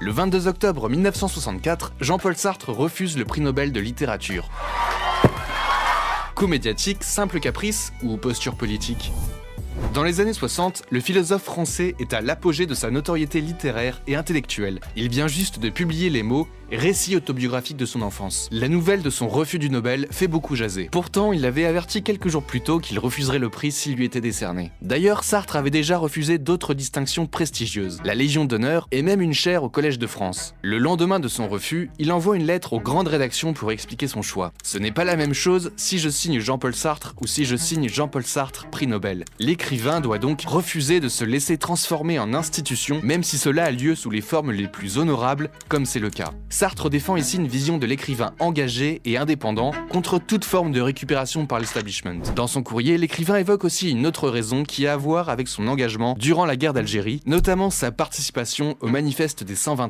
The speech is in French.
Le 22 octobre 1964, Jean-Paul Sartre refuse le prix Nobel de littérature. Coup médiatique, simple caprice ou posture politique? Dans les années 60, le philosophe français est à l'apogée de sa notoriété littéraire et intellectuelle. Il vient juste de publier les mots « Récit autobiographique de son enfance ». La nouvelle de son refus du Nobel fait beaucoup jaser. Pourtant, il avait averti quelques jours plus tôt qu'il refuserait le prix s'il lui était décerné. D'ailleurs, Sartre avait déjà refusé d'autres distinctions prestigieuses, la Légion d'honneur et même une chaire au Collège de France. Le lendemain de son refus, il envoie une lettre aux grandes rédactions pour expliquer son choix. Ce n'est pas la même chose si je signe Jean-Paul Sartre ou si je signe Jean-Paul Sartre, prix Nobel. L'écrivain doit donc refuser de se laisser transformer en institution, même si cela a lieu sous les formes les plus honorables, comme c'est le cas. Sartre défend ici une vision de l'écrivain engagé et indépendant contre toute forme de récupération par l'establishment. Dans son courrier, l'écrivain évoque aussi une autre raison qui a à voir avec son engagement durant la guerre d'Algérie, notamment sa participation au manifeste des 120